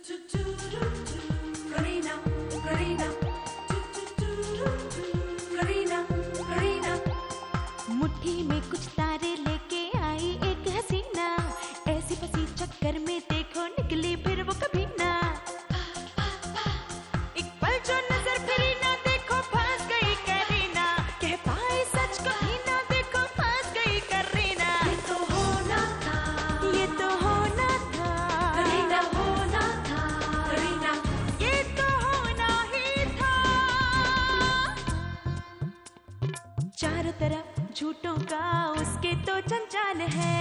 करीना करीना करीना करीना मुट्ठी में कुछ तारे लेके आई एक हसीना, ऐसी फंसी चक्कर में देखो निकली फिर वो कभी ना। एक पल जो नजर फिरी ना देखो फंस गई करीना, कह पाए सच कभी ना देखो फंस गई करीना। ये तो होना था, ये तो होना था करीना होना था, करीना ये तो होना ही था। चारों तरफ झूठों का उसके तो जंजाल है,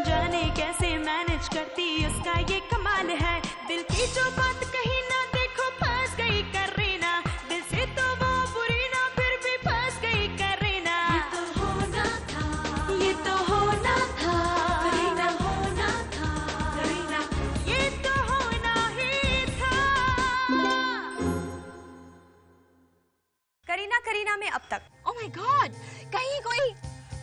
जाने कैसे मैनेज करती उसका ये कमाल है। दिल की जो बात कही ना देखो फंस गई करीना, दिल से तो वो बुरी ना फिर भी फंस गई करीना। ये तो होना था, ये तो होना था करीना होना था, करीना ये तो होना ही था। करीना करीना में अब तक ओह माय गॉड, कहीं कोई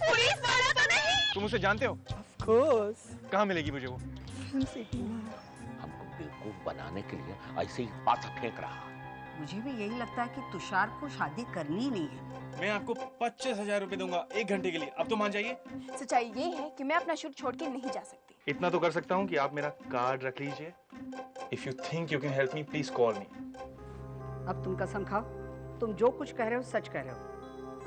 पुलिस वाला तो नहीं? तुम उसे जानते हो? Of course. कहाँ मिलेगी मुझे वो? हमको बेवकूफ बनाने के लिए ऐसे ही पासा फेंक रहा। मुझे भी यही लगता है कि तुषार को शादी करनी ही नहीं है। मैं आपको 25,000 रुपए दूंगा 1 घंटे के लिए, अब तो मान जाइए। सच्चाई ये है कि मैं अपना शूट छोड़ के नहीं जा सकती। इतना तो कर सकता हूँ कि आप मेरा कार्ड रख लीजिए। If you think you can help me please call मी। अब तुम कसम खाओ, तुम जो कुछ कह रहे हो सच कह रहे हो।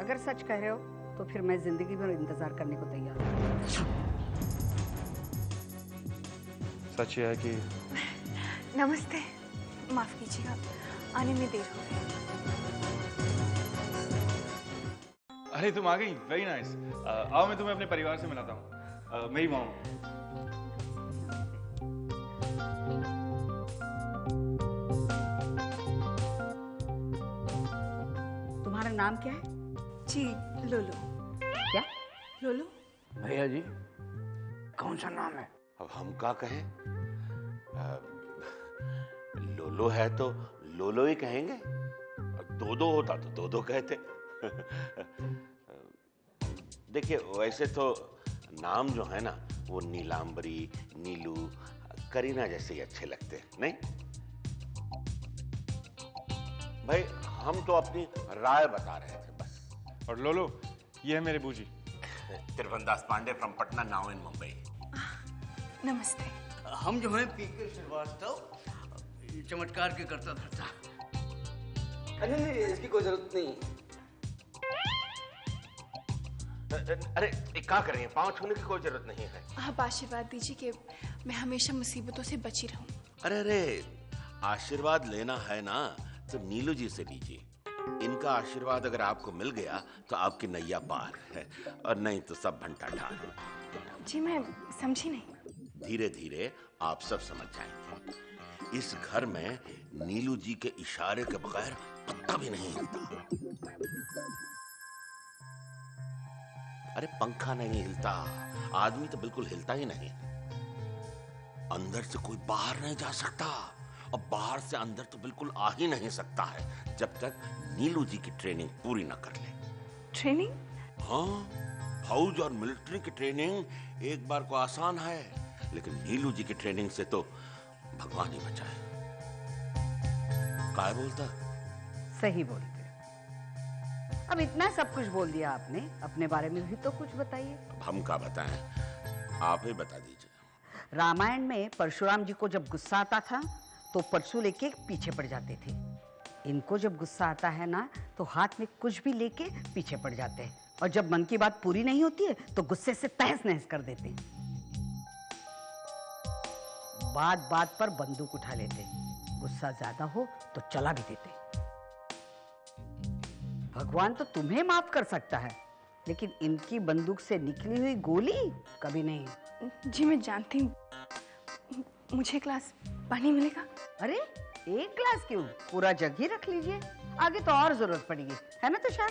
अगर सच कह रहे हो तो फिर मैं जिंदगी भर इंतजार करने को तैयार हूँ। सच है कि नमस्ते, माफ कीजिएगा आने में देर हो गई। अरे तुम आ गई, वेरी नाइस। आओ मैं तुम्हें अपने परिवार से मिलाता हूँ। मेरी मॉम। तुम्हारा नाम क्या है? जी लोलो। क्या? लोलो। भैया जी कौन सा नाम है? अब हम क्या कहें? लोलो है तो लोलो ही कहेंगे, दो दो होता तो दो दो कहते। देखिए वैसे तो नाम जो है ना वो नीलांबरी, नीलू, करीना जैसे ही अच्छे लगते हैं, नहीं भाई? हम तो अपनी राय बता रहे थे बस। और लोलो ये है मेरे बूजी Tribhuvandas Pandey from Patna, now in Mumbai. नमस्ते। हम जो हैं पीके श्रीवास्तव, चमत्कार के करता धरता। नहीं, इसकी कोई जरूरत नहीं। अरे क्या करें, पाँव छूने की कोई जरूरत नहीं है। आप आशीर्वाद दीजिए कि मैं हमेशा मुसीबतों से बची रहूं। अरे आशीर्वाद लेना है ना तो नीलू जी से लीजिए। इनका आशीर्वाद अगर आपको मिल गया तो आपकी नैया पार है, और नहीं तो सब भंटा ठार। जी मैं समझी नहीं। धीरे धीरे आप सब समझ जाएंगे। इस घर में नीलू जी के इशारे के बगैर पत्ता भी नहीं हिलता। अरे पंखा नहीं हिलता, आदमी तो बिल्कुल हिलता ही नहीं। अंदर से कोई बाहर नहीं जा सकता, और बाहर से अंदर तो बिल्कुल आ ही नहीं सकता है जब तक नीलू जी की ट्रेनिंग पूरी ना कर ले। ट्रेनिंग? हाँ, फौज और मिलिट्री की ट्रेनिंग एक बार को आसान है, लेकिन नीलू जी की ट्रेनिंग से तो भगवान ही बचाए। क्या बोलता? सही बोलते। अब इतना सब कुछ बोल दिया आपने, अपने बारे में भी तो कुछ बताइए। हम क्या बताएं, आप ही बता दीजिए। रामायण में परशुराम जी को जब गुस्सा आता था तो परशु लेके पीछे पड़ जाते थे। इनको जब गुस्सा आता है ना तो हाथ में कुछ भी लेके पीछे पड़ जाते हैं, और जब मन की बात पूरी नहीं होती है तो गुस्से से तहस नहस कर देते हैं। बात बात पर बंदूक उठा लेते, गुस्सा ज्यादा हो तो चला भी देते। भगवान तो तुम्हें माफ कर सकता है, लेकिन इनकी बंदूक से निकली हुई गोली कभी नहीं। जी मैं जानती हूँ। मुझे एक ग्लास पानी मिलेगा? अरे एक ग्लास क्यों, पूरा जग ही रख लीजिए, आगे तो और जरूरत पड़ेगी, है ना तुषार?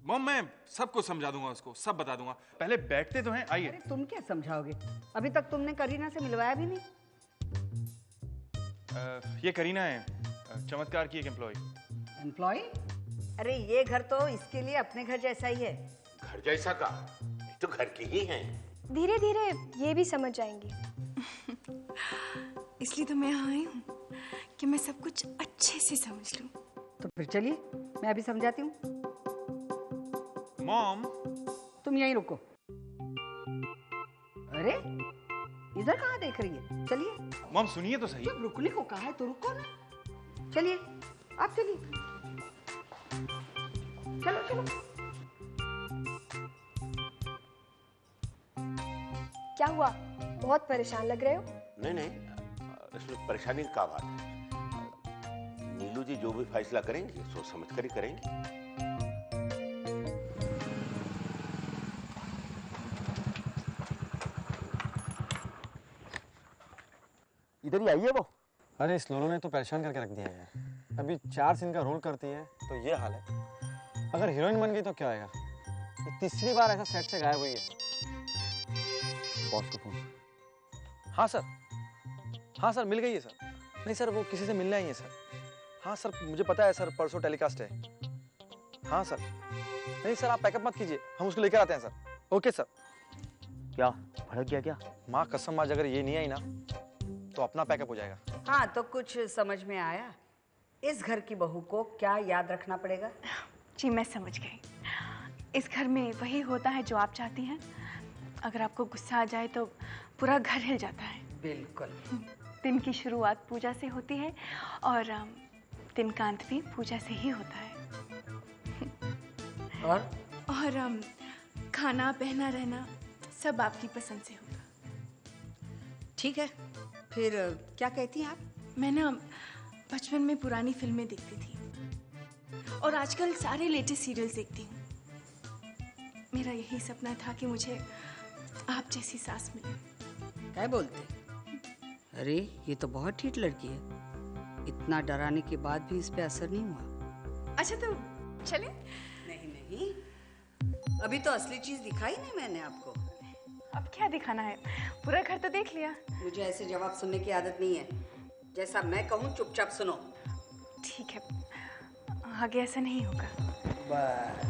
मॉम मैं सबको समझा दूंगा, उसको सब बता दूंगा। पहले बैठते तो हैं, आइए। अरे तुम क्या समझाओगे, अभी तक तुमने करीना से मिलवाया भी नहीं। ये करीना है, चमत्कार की एक एम्प्लॉय। एम्प्लॉय? अरे ये घर तो इसके लिए अपने घर जैसा ही है। घर जैसा का? ये तो घर की ही हैं। धीरे धीरे ये भी समझ जाएंगी। इसलिए तो मैं यहाँ आई हूँ कि मैं सब कुछ अच्छे से समझ लूँ। तो फिर चलिए, मैं अभी समझाती हूँ। मॉम, तुम यहीं रुको। अरे इधर कहाँ देख रही है? चलिए। मॉम सुनिए तो सही। जब रुकने को कहा है तो रुको ना। चलिए, आप चलिए। चलो चलो। क्या हुआ, बहुत परेशान लग रहे हो? नहीं नहीं, इसमें परेशानी की क्या बात है? नीलू जी जो भी फैसला करेंगे सोच समझ कर ही करेंगे। इधर ही आई है वो। अरे इस लोलो ने तो परेशान करके रख दिया है यार। अभी 4 सीन का रोल करती है तो ये हाल है। अगर हीरोइन बन गई तो क्या होगा? ये तीसरी बार ऐसा सेट से गायब हुई है। बॉस को फोन। हाँ सर, हाँ सर मिल गई है सर। नहीं सर वो किसी से मिलने आई है सर। हाँ सर मुझे पता है सर, परसों टेलीकास्ट है। हाँ सर। नहीं सर आप पैकअप मत कीजिए, हम उसको लेकर आते हैं सर। Okay sir. क्या भड़क गया क्या? माँ कसम आज अगर ये नहीं आई ना तो अपना पैकअप हो जाएगा। हाँ तो कुछ समझ में आया। इस घर की बहू को क्या याद रखना पड़ेगा? जी मैं समझ गई। इस घर में वही होता है जो आप चाहती हैं। अगर आपको गुस्सा आ जाए तो पूरा घर हिल जाता है। बिल्कुल। दिन की शुरुआत पूजा से होती है और दिन का अंत भी पूजा से ही होता है। और खाना पहना रहना सब आपकी पसंद से होगा। ठीक है, फिर क्या कहती हैं आप? मैं ना बचपन में पुरानी फिल्में देखती थी और आजकल सारे लेटेस्ट सीरियल्स देखती हूँ। मेरा यही सपना था कि मुझे आप जैसी सास मिले। क्या बोलते? अरे ये तो बहुत ठीक लड़की है। इतना डराने के बाद भी इस पे असर नहीं हुआ। अच्छा तो चले? नहीं नहीं, अभी तो असली चीज दिखाई नहीं मैंने आपको। अब क्या दिखाना है? पूरा घर तो देख लिया। मुझे ऐसे जवाब सुनने की आदत नहीं है। जैसा मैं कहूँ चुपचाप सुनो। ठीक है, आगे ऐसा नहीं होगा। बस।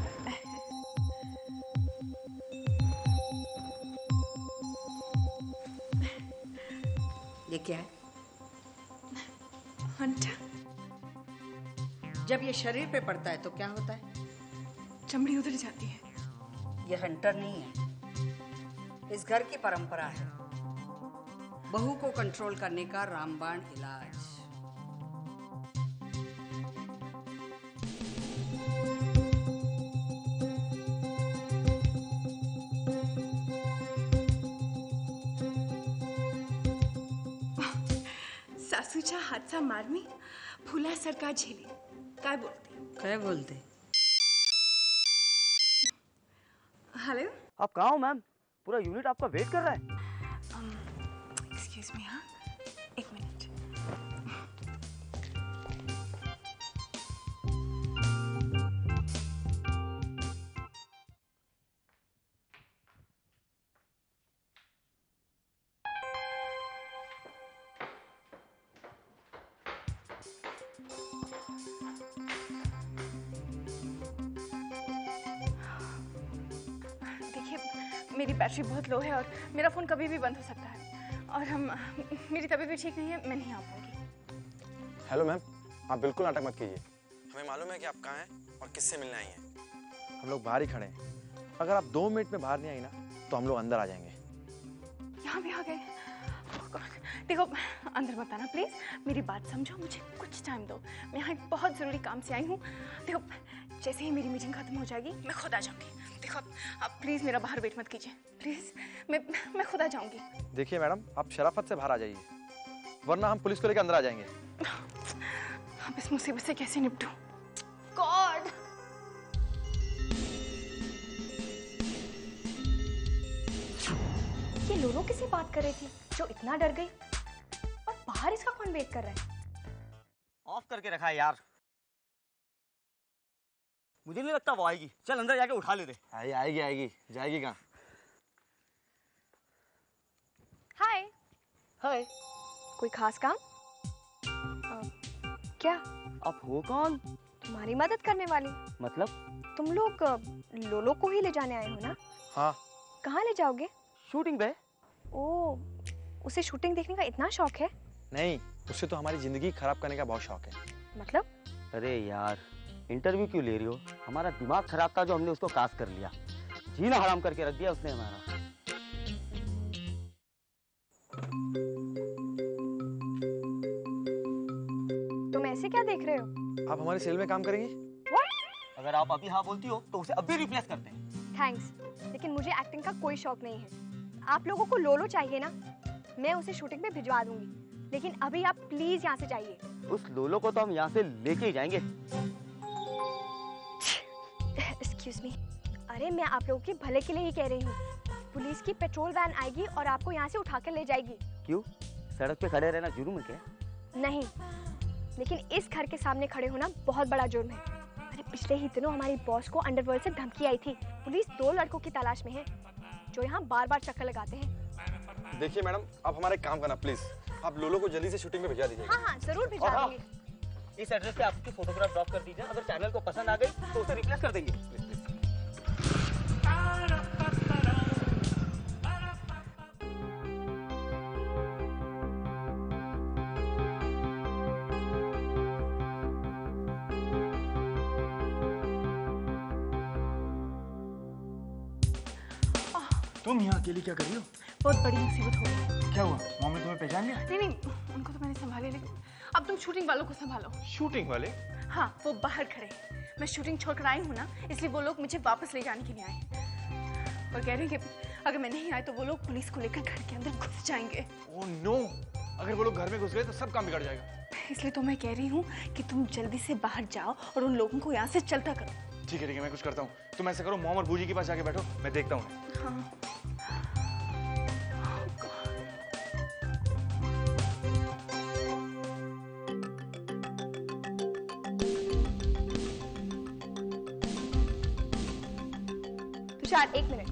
ये क्या है? हंटर। जब ये शरीर पे पड़ता है तो क्या होता है? चमड़ी उधर जाती है। ये हंटर नहीं है, इस घर की परंपरा है। बहू को कंट्रोल करने का रामबाण इलाज। सासूचा हादसा मारमी फुला सरकार झेली। काय बोलते? क्या बोलते? हेलो, आप कहाँ हो मैम? पूरा यूनिट आपका वेट कर रहा है। Excuse me. हाँ एक मिनट। मेरी बैटरी बहुत लो है और मेरा फ़ोन कभी भी बंद हो सकता है और मेरी तबीयत भी ठीक नहीं है, मैं नहीं आ पाऊंगी। हेलो मैम, आप बिल्कुल नाटक मत कीजिए। हमें मालूम है कि आप कहाँ हैं और किससे मिलने आई हैं। हम लोग बाहर ही खड़े हैं। अगर आप 2 मिनट में बाहर नहीं आई ना तो हम लोग अंदर आ जाएंगे। यहाँ भी आ गए। Oh God, देखो अंदर मत आना प्लीज़, मेरी बात समझो, मुझे कुछ टाइम दो। मैं यहाँ एक बहुत ज़रूरी काम से आई हूँ। देखो जैसे ही मेरी मीटिंग खत्म हो जाएगी मैं खुद आ जाऊँगी। देखो आप प्लीज़ मेरा बाहर वेट मत कीजिए प्लीज़, मैं खुद आ जाऊँगी। देखिए मैडम, आप शराफत से बाहर आ जाइए वरना हम पुलिस को लेकर अंदर आ जाएंगे। अब इस मुसीबत से कैसे निपटूं? गॉड! ये लोलो किसी बात कर रही थी जो इतना डर गई? और बाहर इसका कौन वेट कर रहा है? ऑफ करके रखा है यार। मुझे नहीं लगता वो आएगी। चल अंदर जाके उठा ले दे। आएगी आएगी, जाएगी कहाँ? हाय। हाय। कोई खास काम? क्या? आप हो कौन? तुम्हारी मदद करने वाली। मतलब? तुम लोग लोलो को ही ले जाने आए हो ना? हाँ। कहाँ ले जाओगे? शूटिंग पे। ओ, उसे शूटिंग देखने का इतना शौक है? नहीं, उससे तो हमारी जिंदगी खराब करने का बहुत शौक है। मतलब? अरे यार, इंटरव्यू क्यों ले रही हो? हमारा दिमाग खराब था जो हमने उसको कास्ट कर लिया। जीना हराम करके रख दिया उसने हमारा। तुम ऐसे क्या देख रहे हो? आप हमारे सेल में काम करेंगी? अगर आप अभी हाँ बोलती हो तो उसे अभी रिप्लेस करते हैं। थैंक्स, लेकिन मुझे एक्टिंग का कोई शौक नहीं है। आप लोगों को लोलो चाहिए ना? मैं उसे शूटिंग में भिजवा दूंगी, लेकिन अभी आप प्लीज यहाँ से जाइए। उस लोलो को तो हम यहाँ से लेके ही जाएंगे। एक्सक्यूज मी, अरे मैं आप लोगों के भले के लिए ही कह रही हूँ। पुलिस की पेट्रोल वैन आएगी और आपको यहाँ से उठा कर ले जाएगी। क्यों? सड़क पे खड़े रहना जुर्म है क्या? नहीं, लेकिन इस घर के सामने खड़े होना बहुत बड़ा जुर्म है। अरे पिछले ही दिनों हमारी बॉस को अंडरवर्ल्ड से धमकी आई थी। पुलिस 2 लड़कों की तलाश में है जो यहाँ बार बार चक्कर लगाते हैं। देखिए मैडम, आप हमारा एक काम करना प्लीज, आप लोलो को जल्दी से शूटिंग में भिजवा दीजिए। हाँ हाँ, जरूर भिजवा दूंगी। इस एड्रेस पे आपकी फोटोग्राफ ड्रॉप कर दीजिए। अगर चैनल को पसंद आ गई तो उसे रिप्लेस कर देंगे। तुम यहाँ अकेली क्या कर रही हो? बहुत बड़ी मुसीबत हो गई। क्या हुआ? मॉम ने तुम्हें पहचान लिया? नहीं, उनको तो मैंने संभाले, लेकिन अब तुम शूटिंग वालों को संभालो। शूटिंग वाले? हाँ, वो बाहर खड़े हैं। मैं शूटिंग छोड़कर आई हूँ ना, इसलिए वो लोग मुझे वापस ले जाने के लिए आए और कह रहे हैं कि अगर मैं नहीं आई तो वो लोग पुलिस को लेकर घर के अंदर घुस जाएंगे। ओह नो, अगर वो लोग घर में घुस गए तो सब काम बिगड़ जाएगा। इसलिए तो मैं कह रही हूँ कि तुम जल्दी से बाहर जाओ और उन लोगों को यहाँ से चलता करो। ठीक है, मैं कुछ करता हूँ। तुम ऐसा करो, मॉम और बूजी के पास जाके बैठो, मैं देखता हूँ। हाँ। तुषार, 1 मिनट।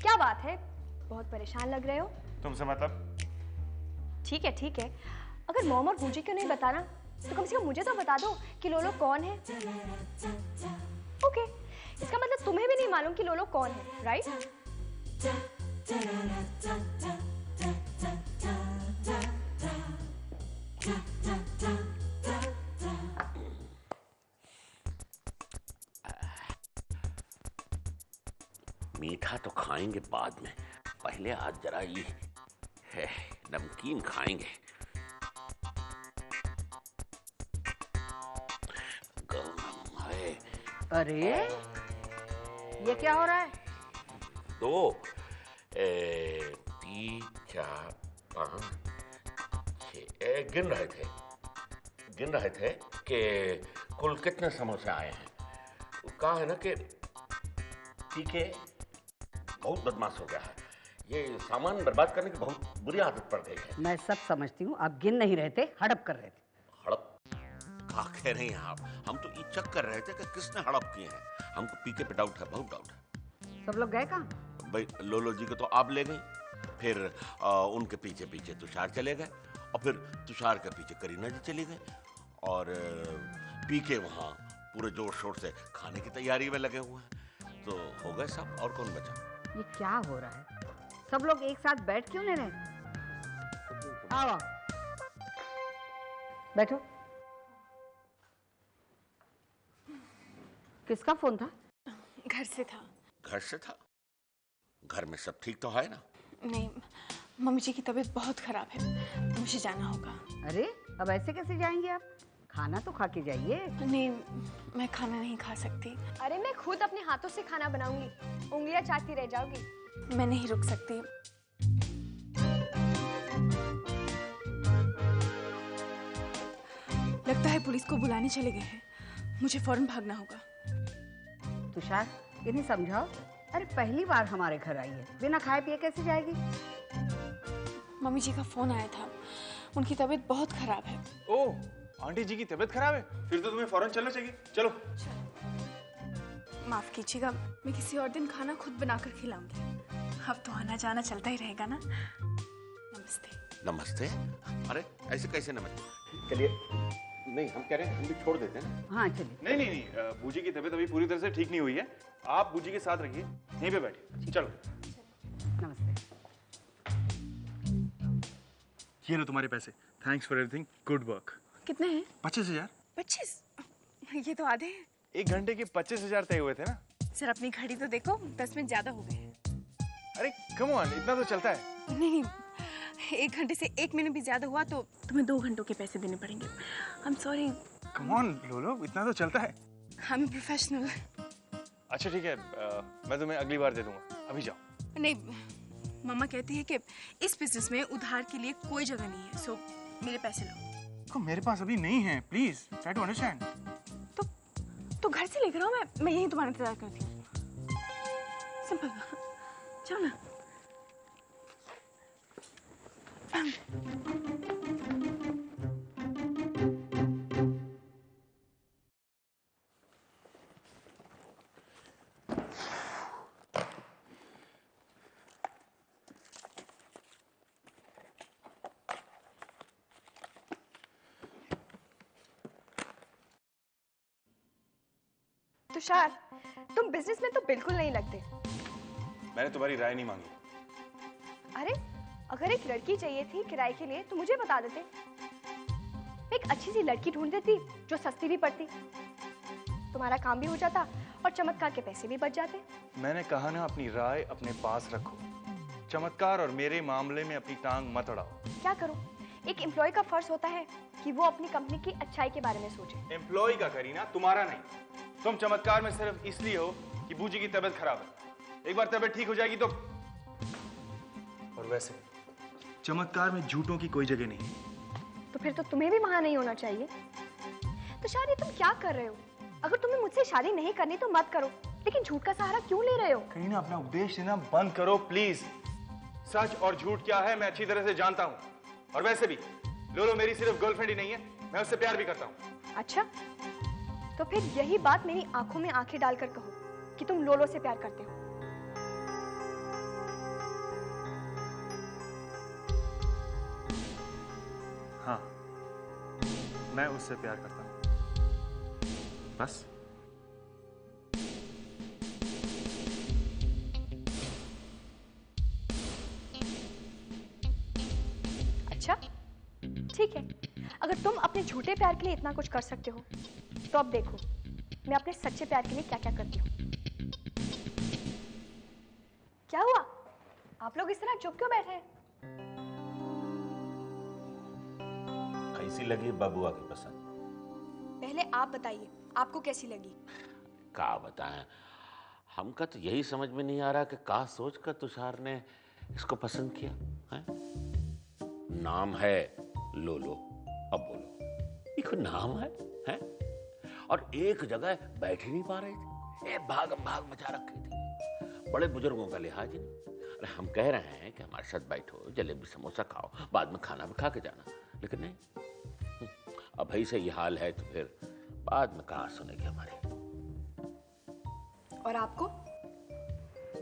क्या बात है, बहुत परेशान लग रहे हो? तुमसे मतलब? ठीक है। अगर मॉम और बूजी को नहीं बताना तो कम से कम मुझे तो बता दो कि लोलो कौन है। ओके, इसका मतलब तुम्हें भी नहीं मालूम कि लोलो कौन है, राइट? मीठा तो खाएंगे बाद में, पहले आज जरा ये है नमकीन खाएंगे। अरे ये क्या हो रहा है? 2 3 4 5 6 गिन रहे थे कि कुल कितने समोसे आए हैं। कहा है ना कि पीके बहुत बदमाश हो गया है, ये सामान बर्बाद करने की बहुत बुरी आदत पड़ गई है। मैं सब समझती हूँ, आप गिन नहीं रहे थे, हड़प कर रहे थे। हड़प? क्या कह रही हैं आप? हम तो ये चेक कर रहे थे कि किसने हड़प किए हैं। हमको पीके पे डाउट है, बहुत डाउट है। सब लोग गए कहाँ? भाई लोलो जी को तो आप ले गई, फिर उनके पीछे पीछे तुषार चले गए, और फिर तुषार के पीछे करीना जी चली गई, और पीके वहाँ पूरे जोर शोर से खाने की तैयारी में लगे हुए हैं। तो हो गए सब, और कौन बचा? ये क्या हो रहा है? सब लोग एक साथ बैठ क्यों नहीं रहे? आओ बैठो। किसका फोन था? घर से था। घर से था? घर में सब ठीक तो है ना? नहीं, मम्मी जी की तबीयत बहुत खराब है, मुझे जाना होगा। अरे अब ऐसे कैसे जाएंगे आप? खाना तो खा के जाइए। नहीं, मैं खाना नहीं खा सकती। अरे मैं खुद अपने हाथों से खाना बनाऊंगी, उंगलियां चाटती रह जाओगी। मैं नहीं रुक सकती। लगता है पुलिस को बुलाने चले गए हैं, मुझे फौरन भागना होगा। तुषार, इन्हें समझाओ। अरे पहली बार हमारे घर आई है, बिना खाए पिए कैसे जाएगी? मम्मी जी का फोन आया था, उनकी तबीयत बहुत खराब है। ओह, आंटी जी की तबीयत खराब है? फिर तो तुम्हें फौरन चलना चाहिए। चलो। माफ कीजिएगा, मैं किसी और दिन खाना खुद बनाकर खिलाऊंगी। अब तो आना जाना चलता ही रहेगा ना। नमस्ते। नमस्ते? अरे ऐसे कैसे नमस्ते? चलिए। नहीं, हम कह रहे हैं हम भी छोड़ देते हैं। हाँ चलिए। नहीं नहीं नहीं, बूजी की तबीयत अभी पूरी तरह से ठीक नहीं हुई है। आप बूजी के साथ रखिए, यहीं पे बैठिए। चलो। नमस्ते। ये लो तुम्हारे पैसे। Thanks for everything, good work. कितने हैं? 25,000। 25? ये तो आधे हैं। 1 घंटे के 25,000 तय हुए थे ना। सर अपनी घड़ी तो देखो, 10 मिनट ज्यादा हो गए हैं। अरे कम ऑन, इतना तो चलता है। नहीं, 1 घंटे से 1 मिनट भी ज्यादा हुआ तो तुम्हें 2 घंटों के पैसे देने पड़ेंगे। I am sorry. Come on लोलो, इतना तो चलता है। हम प्रोफेशनल। अच्छा ठीक है, मैं तुम्हें अगली बार दे दूंगा, अभी जाओ। नहीं, मम्मा कहती है कि इस बिजनेस में उधार के लिए कोई जगह नहीं है, सो मेरे पैसे लो। मेरे पास अभी नहीं है, प्लीज ट्राई टू अंडरस्टैंड। तो घर से लेकर आओ, मैं यहीं तुम्हारा इंतजार करती हूँ। सिंपल। चलो ना। तुषार, तुम बिजनेस में तो बिल्कुल नहीं लगते। मैंने तुम्हारी राय नहीं मांगी। अरे, अगर एक लड़की चाहिए थी किराए के लिए तो मुझे बता देते। एक अच्छी सी लड़की ढूंढ देती जो सस्ती भी पड़ती। तुम्हारा काम भी हो जाता और चमत्कार के पैसे भी बच जाते। मैंने कहा ना, अपनी राय अपने पास रखो। चमत्कार और मेरे मामले में अपनी टांग मत अड़ाओ। क्या करूं? एक एम्प्लॉय का फर्ज होता है कि वो अपनी कंपनी की अच्छाई के बारे में सोचे। एम्प्लॉय का करीना, तुम्हारा नहीं। तुम चमत्कार में सिर्फ इसलिए हो कि बूजी की तबीयत खराब है। एक बार तबीयत ठीक हो जाएगी तो। और वैसे चमत्कार में झूठों की कोई जगह नहीं। तो फिर तो तुम्हें भी वहां नहीं होना चाहिए। तुषार, ये तुम क्या कर रहे हो? अगर तुम्हें मुझसे शादी नहीं करनी तो मत करो, लेकिन झूठ का सहारा क्यों ले रहे हो? करीना, अपना उपदेश देना बंद करो प्लीज। सच और झूठ क्या है मैं अच्छी तरह से जानता हूँ। और वैसे भी लोलो मेरी सिर्फ गर्लफ्रेंड ही नहीं है, मैं उससे प्यार भी करता हूँ। अच्छा, तो फिर यही बात मेरी आंखों में आंखें डालकर कहो कि तुम लोलो से प्यार करते हो। हाँ, मैं उससे प्यार करता हूँ, बस। अच्छा, ठीक है। अगर तुम अपने झूठे प्यार के लिए इतना कुछ कर सकते हो तो अब देखो मैं अपने सच्चे प्यार के लिए क्या क्या करती हूँ। क्या हुआ? आप लोग इस तरह चुप क्यों बैठे हैं? कैसी लगी बबुआ की पसंद? पहले आप बताइए, आपको कैसी लगी? क्या बताएं, हमका तो यही समझ में नहीं आ रहा कि का सोच कर तुषार ने इसको पसंद किया है? नाम है लोलो। अब बोलो, ये कोई नाम है? और एक जगह बैठ ही नहीं पा रहे थे, भागम भाग मचा रखी थी। बड़े बुजुर्गों का लिहाज ही नहीं। अरे हम कह रहे हैं कि हमारे साथ बैठो, जलेबी समोसा खाओ, बाद में खाना भी खा के जाना, लेकिन नहीं। अब भाई से ये हाल है तो फिर बाद में कहाँ सुनेगी हमारी। और आपको?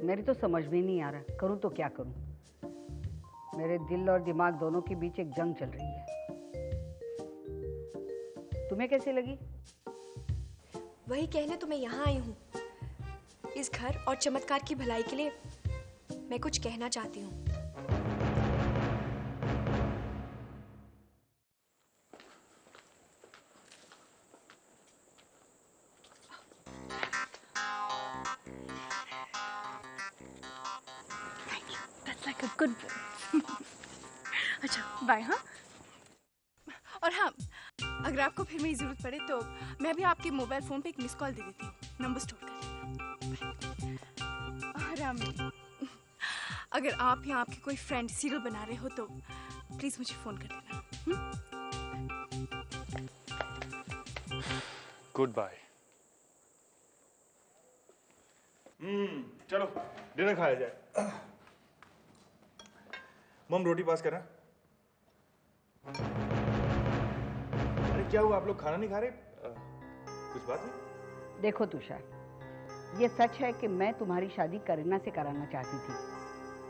मेरी तो समझ में नहीं आ रहा, करूं तो क्या करूं। मेरे दिल और दिमाग दोनों के बीच एक जंग चल रही है। तुम्हें कैसी लगी? वही कहने तो मैं यहाँ आई हूँ। इस घर और चमत्कार की भलाई के लिए मैं कुछ कहना चाहती हूँ। That's like a good boy. अच्छा, बाय। हाँ, और हाँ, अगर आपको फिर मेरी जरूरत पड़े तो मैं भी आपके मोबाइल फोन पे एक मिस कॉल दे देती हूँ, नंबर स्टोर कर लेना। और अगर आप या आपके कोई फ्रेंड सीरियल बना रहे हो तो प्लीज मुझे फोन कर देना। Good bye. चलो डिनर खाया जाए। मम रोटी पास करना। अरे क्या हुआ, आप लोग खाना नहीं खा रहे? कुछ बात है? देखो तुषार, ये सच है कि मैं तुम्हारी शादी करीना से कराना चाहती थी,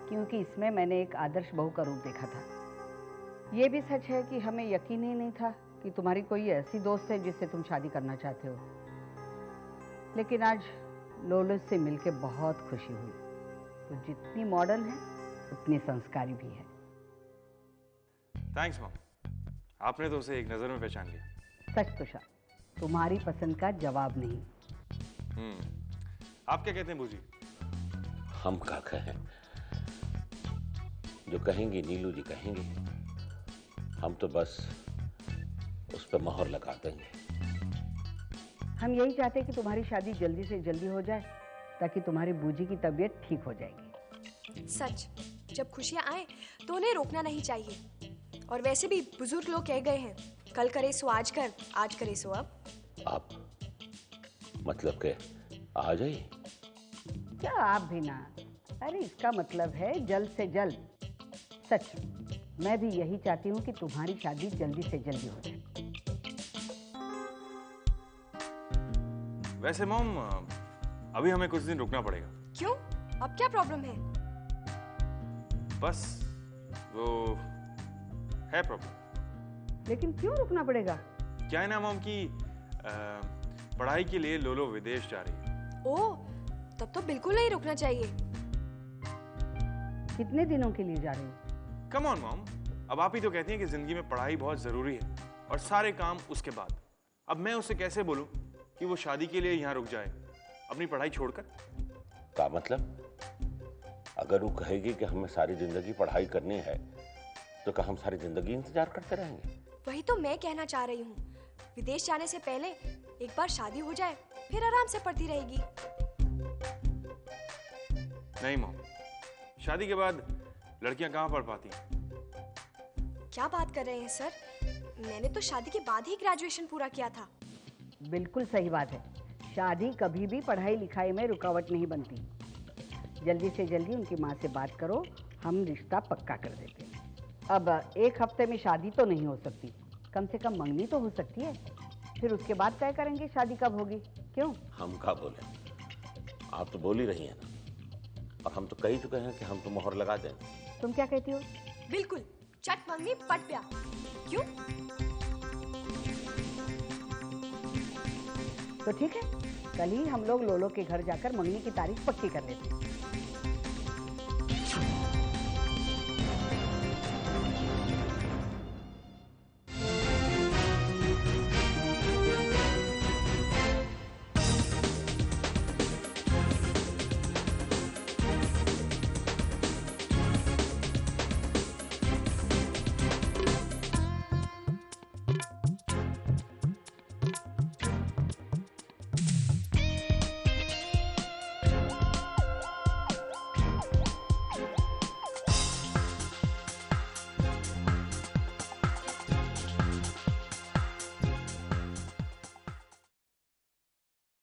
क्योंकि इसमें मैंने एक आदर्श बहू का रूप देखा था। ये भी सच है कि हमें यकीन ही नहीं था कि तुम्हारी कोई ऐसी दोस्त है जिससे तुम शादी करना चाहते हो, लेकिन आज लोलो से मिलके बहुत खुशी हुई। तो जितनी मॉडर्न है उतनी संस्कारी भी है। थैंक्स मॉम, आपने तो उसे एक नजर में पहचान लिया। सच तुषार, तुम्हारी पसंद का जवाब नहीं। आप क्या कहते हैं बूजी? हम क्या कहें, जो कहेंगी नीलू जी कहेंगे, हम तो बस उस पर मोहर लगा देंगे। हम यही चाहते हैं कि तुम्हारी शादी जल्दी से जल्दी हो जाए, ताकि तुम्हारी बूजी की तबीयत ठीक हो जाएगी। सच, जब खुशियाँ आए तो उन्हें रोकना नहीं चाहिए। और वैसे भी बुजुर्ग लोग कह गए हैं, कल करे सो आज कर, आज करे सो अब। आप मतलब के आ जाइए। क्या आप भी ना? अरे इसका मतलब है जल्द से जल्द। सच, मैं भी यही चाहती हूँ कि तुम्हारी शादी जल्दी से जल्दी हो जाए। वैसे मॉम, अभी हमें कुछ दिन रुकना पड़ेगा। क्यों? अब क्या प्रॉब्लम है? बस वो है प्रॉब्लम। लेकिन क्यों रुकना पड़ेगा? क्या है ना मॉम कि पढ़ाई के लिए लोलो विदेश जा रही है। ओह, तब तो बिल्कुल नहीं रुकना चाहिए। कितने दिनों के लिए जा रही हो? कम ऑन मॉम, अब आप ही तो कहती हैं कि जिंदगी में पढ़ाई बहुत जरूरी है और सारे काम उसके बाद। अब मैं उसे कैसे बोलूं कि वो शादी के लिए यहाँ रुक जाए अपनी पढ़ाई छोड़कर? क्या मतलब? अगर वो कहेगी कि हमें सारी जिंदगी पढ़ाई करनी है, तो क्या हम सारी जिंदगी इंतजार करते रहेंगे? वही तो मैं कहना चाह रही हूँ, विदेश जाने से पहले एक बार शादी हो जाए, फिर आराम से पढ़ती रहेगी। नहीं मॉम, शादी के बाद लड़कियां कहाँ पढ़ पाती हैं? क्या बात कर रहे हैं सर? मैंने तो शादी के बाद ही ग्रेजुएशन पूरा किया था। बिल्कुल सही बात है। शादी कभी भी पढ़ाई लिखाई में रुकावट नहीं बनती। जल्दी से जल्दी उनकी माँ से बात करो, हम रिश्ता पक्का कर देते हैं। अब एक हफ्ते में शादी तो नहीं हो सकती, कम से कम मंगनी तो हो सकती है। फिर उसके बाद तय करेंगे शादी कब होगी। क्यों? हम क्या बोले? आप तो बोल ही रही हैं ना, और हम तो कह चुके हैं कि हम तो मोहर लगा दें। तुम क्या कहती हो? बिल्कुल, चट मंगनी पट प्यार। क्यों? तो ठीक है, कल ही हम लोग लोलो के घर जाकर मंगनी की तारीख पक्की कर लेते हैं।